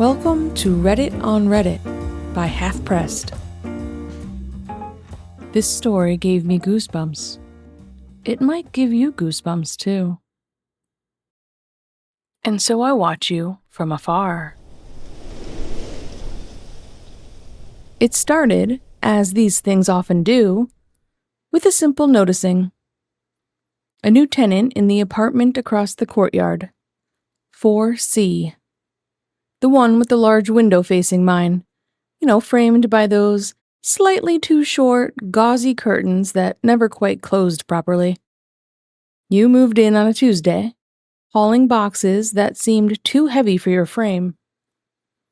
Welcome to Reddit on Reddit by Half Pressed. This story gave me goosebumps. It might give you goosebumps too. And so I watch you from afar. It started, as these things often do, with a simple noticing. A new tenant in the apartment across the courtyard. 4C. The one with the large window facing mine. Framed by those slightly too short, gauzy curtains that never quite closed properly. You moved in on a Tuesday, hauling boxes that seemed too heavy for your frame.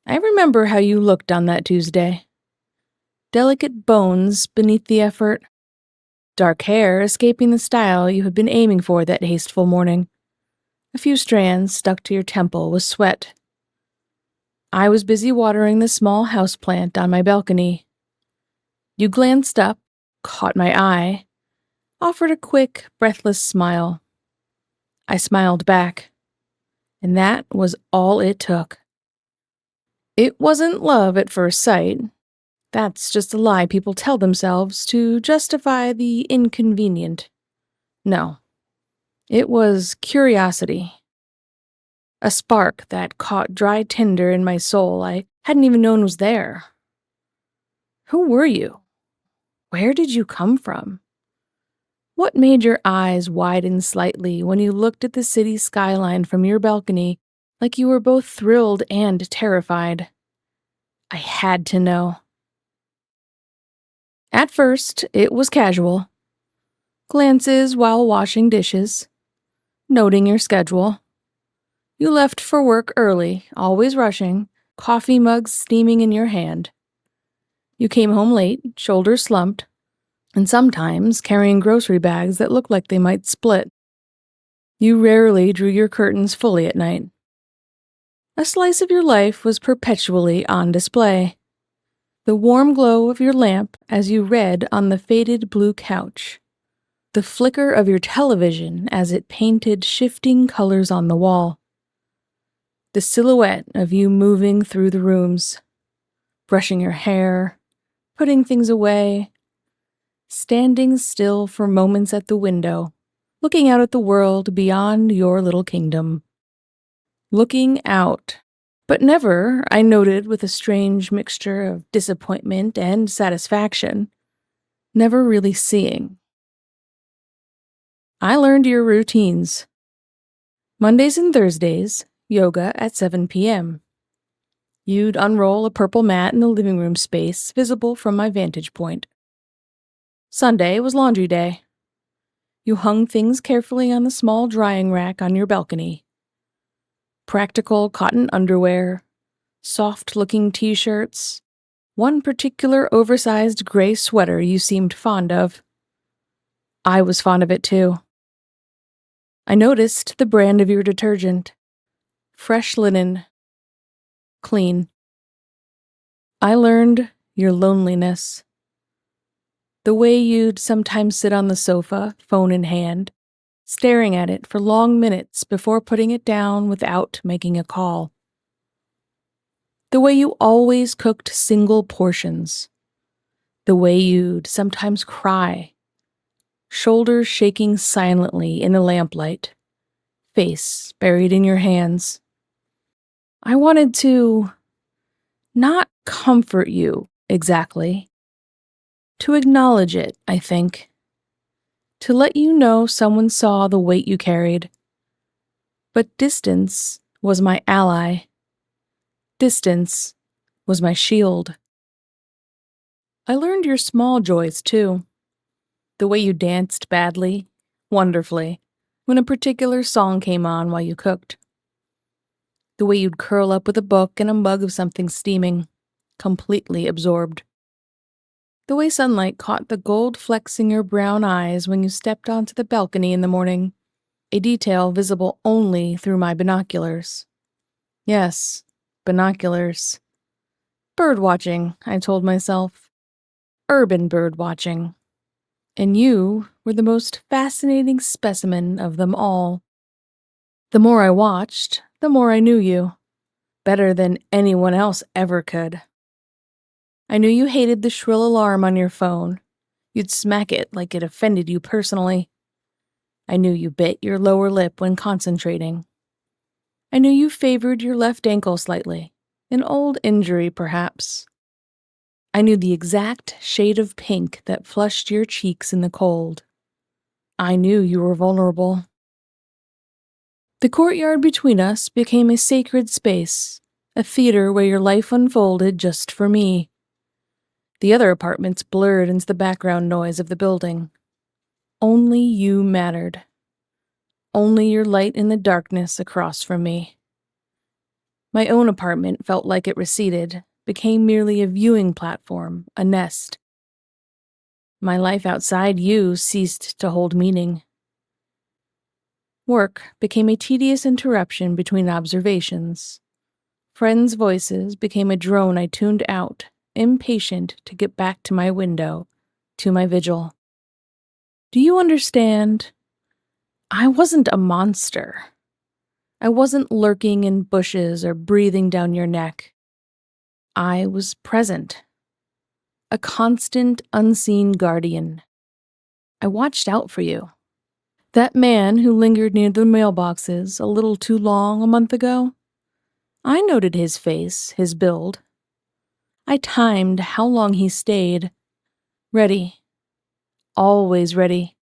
I remember how you looked on that Tuesday. Delicate bones beneath the effort. Dark hair escaping the style you had been aiming for that hasteful morning. A few strands stuck to your temple with sweat. I was busy watering the small houseplant on my balcony. You glanced up, caught my eye, offered a quick, breathless smile. I smiled back, and that was all it took. It wasn't love at first sight. That's just a lie people tell themselves to justify the inconvenient. No, it was curiosity. A spark that caught dry tinder in my soul I hadn't even known was there. Who were you? Where did you come from? What made your eyes widen slightly when you looked at the city skyline from your balcony like you were both thrilled and terrified? I had to know. At first, it was casual. Glances while washing dishes. Noting your schedule. You left for work early, always rushing, coffee mugs steaming in your hand. You came home late, shoulders slumped, and sometimes carrying grocery bags that looked like they might split. You rarely drew your curtains fully at night. A slice of your life was perpetually on display. The warm glow of your lamp as you read on the faded blue couch. The flicker of your television as it painted shifting colors on the wall. The silhouette of you moving through the rooms, brushing your hair, putting things away, standing still for moments at the window, looking out at the world beyond your little kingdom. Looking out, but never, I noted with a strange mixture of disappointment and satisfaction, never really seeing. I learned your routines. Mondays and Thursdays, yoga at 7 p.m. You'd unroll a purple mat in the living room space visible from my vantage point. Sunday was laundry day. You hung things carefully on the small drying rack on your balcony. Practical cotton underwear, soft-looking t-shirts, one particular oversized gray sweater you seemed fond of. I was fond of it too. I noticed the brand of your detergent. Fresh linen. Clean. I learned your loneliness. The way you'd sometimes sit on the sofa, phone in hand, staring at it for long minutes before putting it down without making a call. The way you always cooked single portions. The way you'd sometimes cry, shoulders shaking silently in the lamplight, face buried in your hands. I wanted to not comfort you exactly. To acknowledge it, I think. To let you know someone saw the weight you carried. But distance was my ally. Distance was my shield. I learned your small joys, too. The way you danced badly, wonderfully, when a particular song came on while you cooked. The way you'd curl up with a book and a mug of something steaming, completely absorbed. The way sunlight caught the gold flecks in your brown eyes when you stepped onto the balcony in the morning, a detail visible only through my binoculars. Yes, binoculars. Bird watching, I told myself. Urban bird watching. And you were the most fascinating specimen of them all. The more I watched, the more I knew you. better than anyone else ever could. I knew you hated the shrill alarm on your phone. You'd smack it like it offended you personally. I knew you bit your lower lip when concentrating. I knew you favored your left ankle slightly, an old injury perhaps. I knew the exact shade of pink that flushed your cheeks in the cold. I knew you were vulnerable. The courtyard between us became a sacred space, a theater where your life unfolded just for me. The other apartments blurred into the background noise of the building. Only you mattered. Only your light in the darkness across from me. My own apartment felt like it receded, became merely a viewing platform, a nest. My life outside you ceased to hold meaning. Work became a tedious interruption between observations. Friends' voices became a drone I tuned out, impatient to get back to my window, to my vigil. Do you understand? I wasn't a monster. I wasn't lurking in bushes or breathing down your neck. I was present. A constant, unseen guardian. I watched out for you. That man who lingered near the mailboxes a little too long a month ago, I noted his face, his build. I timed how long he stayed. Ready. Always ready.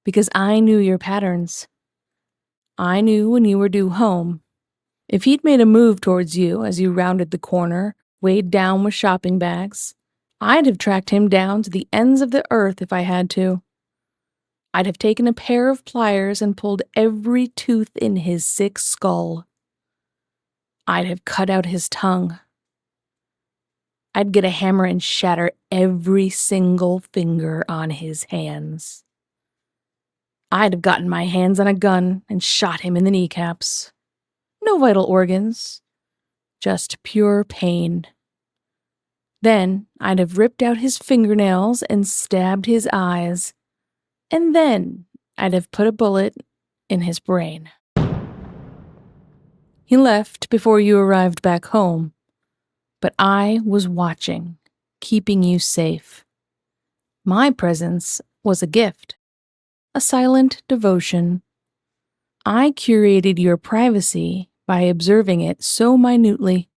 Because I knew your patterns. I knew when you were due home. If he'd made a move towards you as you rounded the corner, weighed down with shopping bags, I'd have tracked him down to the ends of the earth if I had to. I'd have taken a pair of pliers and pulled every tooth in his sick skull. I'd have cut out his tongue. I'd get a hammer and shatter every single finger on his hands. I'd have gotten my hands on a gun and shot him in the kneecaps. No vital organs, just pure pain. Then I'd have ripped out his fingernails and stabbed his eyes. And then I'd have put a bullet in his brain. He left before you arrived back home, but I was watching, keeping you safe. My presence was a gift, a silent devotion. I curated your privacy by observing it so minutely.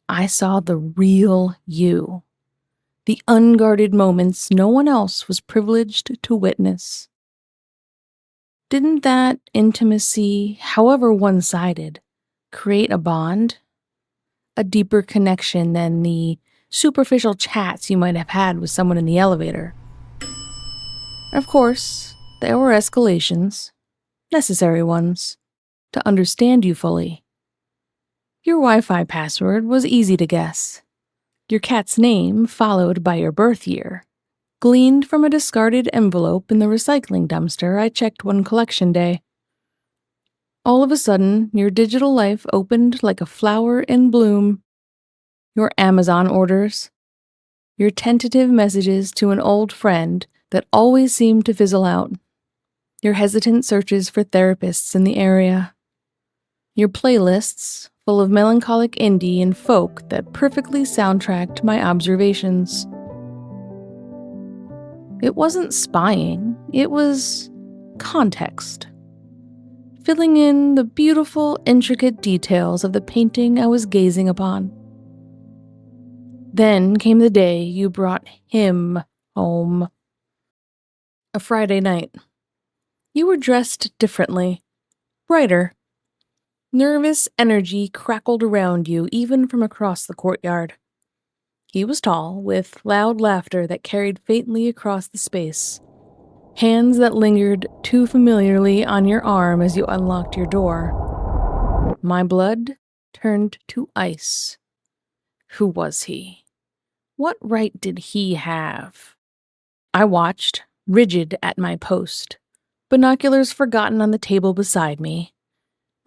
I saw the real you, the unguarded moments no one else was privileged to witness. Didn't that intimacy, however one-sided, create a bond? A deeper connection than the superficial chats you might have had with someone in the elevator? Of course, there were escalations, necessary ones, to understand you fully. Your Wi-Fi password was easy to guess. Your cat's name, followed by your birth year, gleaned from a discarded envelope in the recycling dumpster I checked one collection day. All of a sudden, your digital life opened like a flower in bloom. Your Amazon orders, your tentative messages to an old friend that always seemed to fizzle out, your hesitant searches for therapists in the area, your playlists full of melancholic indie and folk that perfectly soundtracked my observations. It wasn't spying, it was context. Filling in the beautiful, intricate details of the painting I was gazing upon. Then came the day you brought him home. A Friday night. You were dressed differently, brighter. Nervous energy crackled around you even from across the courtyard. He was tall, with loud laughter that carried faintly across the space. Hands that lingered too familiarly on your arm as you unlocked your door. My blood turned to ice. Who was he? What right did he have? I watched, rigid at my post, binoculars forgotten on the table beside me,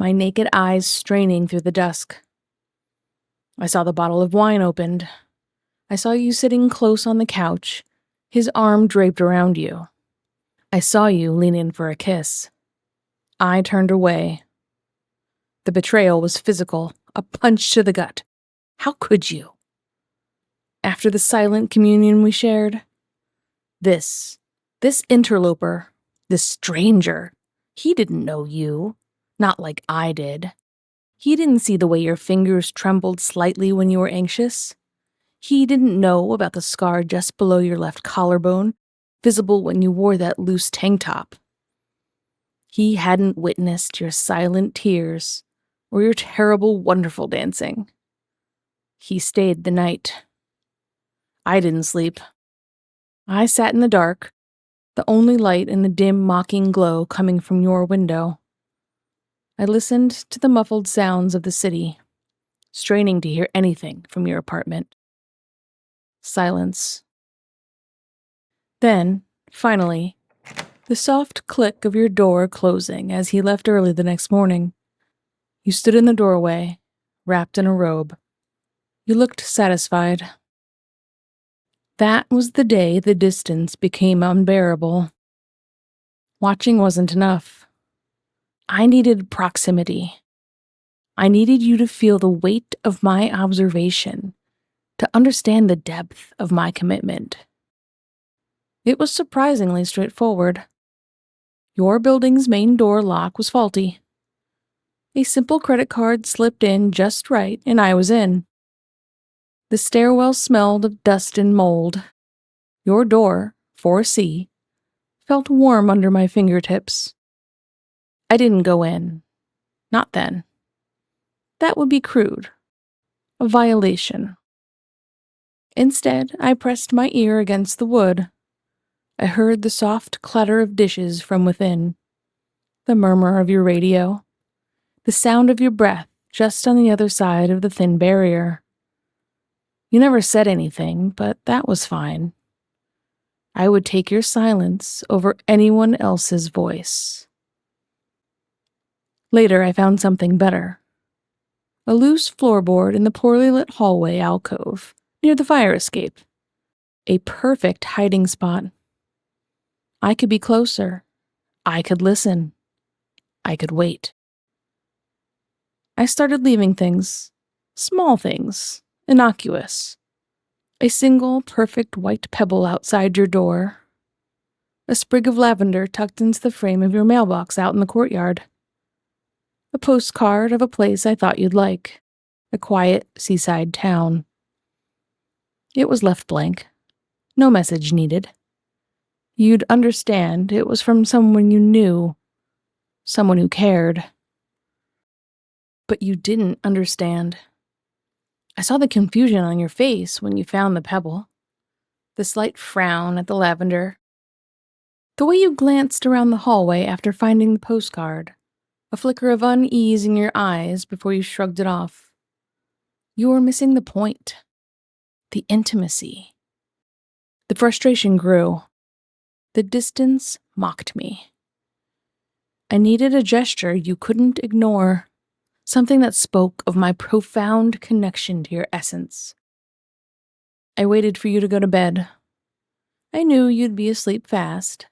my naked eyes straining through the dusk. I saw the bottle of wine opened. I saw you sitting close on the couch, his arm draped around you. I saw you lean in for a kiss. I turned away. The betrayal was physical, a punch to the gut. How could you? After the silent communion we shared, this interloper, this stranger, he didn't know you, not like I did. He didn't see the way your fingers trembled slightly when you were anxious. He didn't know about the scar just below your left collarbone, visible when you wore that loose tank top. He hadn't witnessed your silent tears or your terrible, wonderful dancing. He stayed the night. I didn't sleep. I sat in the dark, the only light in the dim, mocking glow coming from your window. I listened to the muffled sounds of the city, straining to hear anything from your apartment. Silence. Then, finally, the soft click of your door closing as he left early the next morning. You stood in the doorway, wrapped in a robe. You looked satisfied. That was the day the distance became unbearable. Watching wasn't enough. I needed proximity. I needed you to feel the weight of my observation, to understand the depth of my commitment. It was surprisingly straightforward. Your building's main door lock was faulty. A simple credit card slipped in just right, and I was in. The stairwell smelled of dust and mold. Your door, 4C, felt warm under my fingertips. I didn't go in. Not then. That would be crude. A violation. Instead, I pressed my ear against the wood. I heard the soft clatter of dishes from within, the murmur of your radio, the sound of your breath just on the other side of the thin barrier. You never said anything, but that was fine. I would take your silence over anyone else's voice. Later, I found something better. A loose floorboard in the poorly lit hallway alcove, near the fire escape. A perfect hiding spot. I could be closer. I could listen. I could wait. I started leaving things. Small things. Innocuous. A single perfect white pebble outside your door. A sprig of lavender tucked into the frame of your mailbox out in the courtyard. A postcard of a place I thought you'd like. A quiet seaside town. It was left blank. No message needed. You'd understand it was from someone you knew. Someone who cared. But you didn't understand. I saw the confusion on your face when you found the pebble. The slight frown at the lavender. The way you glanced around the hallway after finding the postcard. A flicker of unease in your eyes before you shrugged it off. You were missing the point. The intimacy. The frustration grew. The distance mocked me. I needed a gesture you couldn't ignore. Something that spoke of my profound connection to your essence. I waited for you to go to bed. I knew you'd be asleep fast.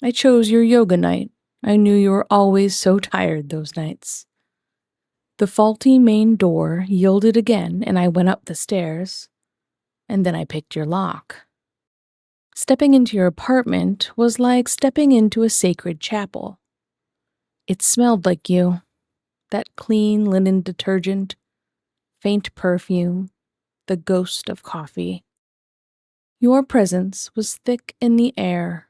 I chose your yoga night. I knew you were always so tired those nights. The faulty main door yielded again, and I went up the stairs. And then I picked your lock. Stepping into your apartment was like stepping into a sacred chapel. It smelled like you. That clean linen detergent, faint perfume, the ghost of coffee. Your presence was thick in the air.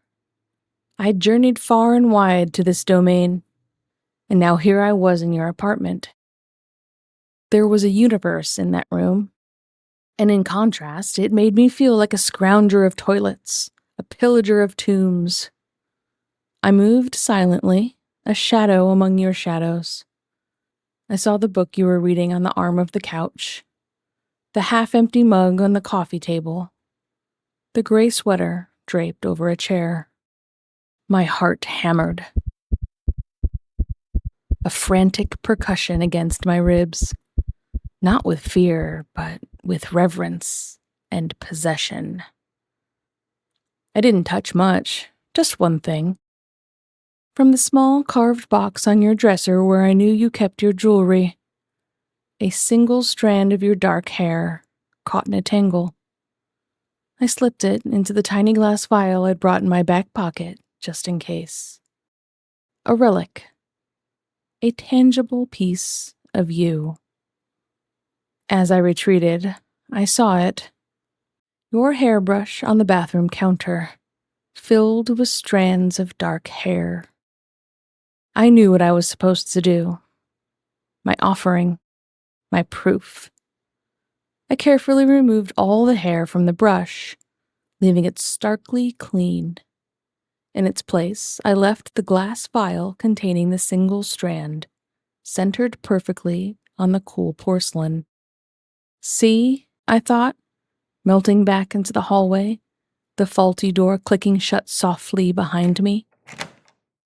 I'd journeyed far and wide to this domain, and now here I was in your apartment. There was a universe in that room, and in contrast, it made me feel like a scrounger of toilets, a pillager of tombs. I moved silently, a shadow among your shadows. I saw the book you were reading on the arm of the couch, the half-empty mug on the coffee table, the gray sweater draped over a chair. My heart hammered. A frantic percussion against my ribs, not with fear, but with reverence and possession. I didn't touch much, just one thing. From the small carved box on your dresser where I knew you kept your jewelry, a single strand of your dark hair caught in a tangle. I slipped it into the tiny glass vial I'd brought in my back pocket, just in case. A relic. A tangible piece of you. As I retreated, I saw it. Your hairbrush on the bathroom counter, filled with strands of dark hair. I knew what I was supposed to do. My offering. My proof. I carefully removed all the hair from the brush, leaving it starkly clean. In its place, I left the glass vial containing the single strand, centered perfectly on the cool porcelain. See, I thought, melting back into the hallway, the faulty door clicking shut softly behind me.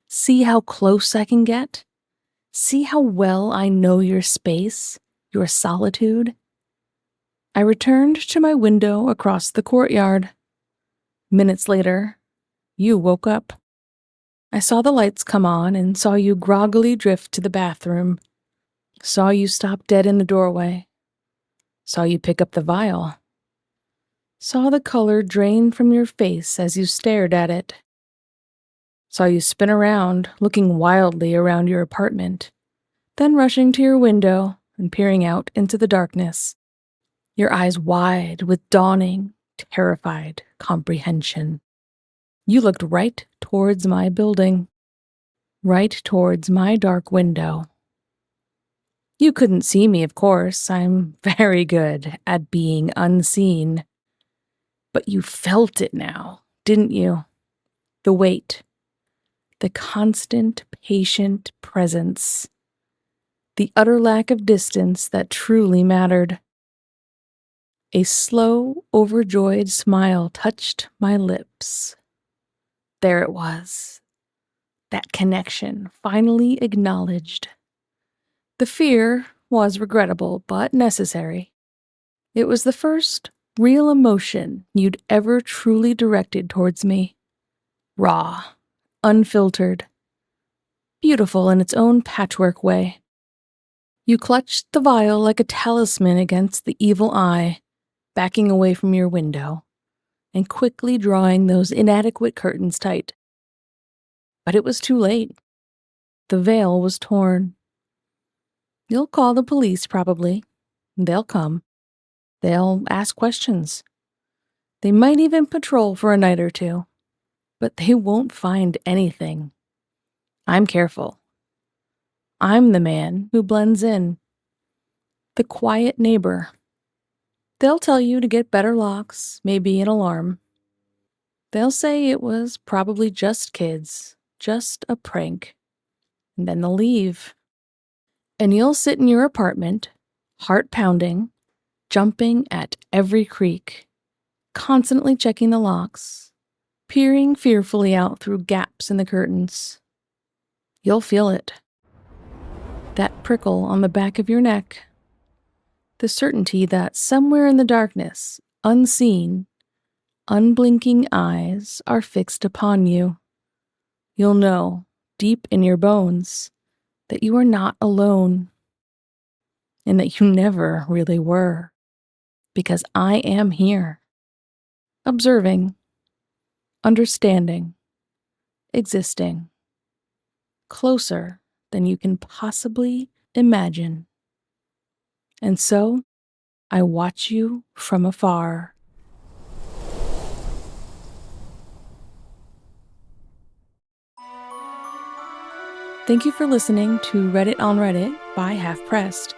See how close I can get? See how well I know your space, your solitude? I returned to my window across the courtyard. Minutes later, you woke up. I saw the lights come on and saw you groggily drift to the bathroom. Saw you stop dead in the doorway. Saw you pick up the vial. Saw the color drain from your face as you stared at it. Saw you spin around, looking wildly around your apartment, then rushing to your window and peering out into the darkness, your eyes wide with dawning, terrified comprehension. You looked right towards my building, right towards my dark window. You couldn't see me, of course. I'm very good at being unseen. But you felt it now, didn't you? The weight, the constant, patient presence, the utter lack of distance that truly mattered. A slow, overjoyed smile touched my lips. There it was. That connection, finally acknowledged. The fear was regrettable, but necessary. It was the first real emotion you'd ever truly directed towards me. Raw, unfiltered, beautiful in its own patchwork way. You clutched the vial like a talisman against the evil eye, backing away from your window, and quickly drawing those inadequate curtains tight. But it was too late. The veil was torn. You'll call the police, probably. They'll come. They'll ask questions. They might even patrol for a night or two. But they won't find anything. I'm careful. I'm the man who blends in. The quiet neighbor. They'll tell you to get better locks, maybe an alarm. They'll say it was probably just kids, just a prank. And then they'll leave. And you'll sit in your apartment, heart pounding, jumping at every creak, constantly checking the locks, peering fearfully out through gaps in the curtains. You'll feel it. That prickle on the back of your neck. The certainty that somewhere in the darkness, unseen, unblinking eyes are fixed upon you. You'll know, deep in your bones, that you are not alone, and that you never really were, because I am here, observing, understanding, existing, closer than you can possibly imagine. And so, I watch you from afar. Thank you for listening to Reddit on Reddit by Half Pressed.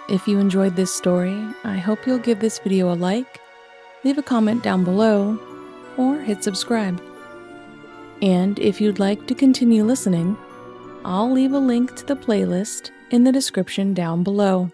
If you enjoyed this story, I hope you'll give this video a like, leave a comment down below, or hit subscribe. And if you'd like to continue listening, I'll leave a link to the playlist in the description down below.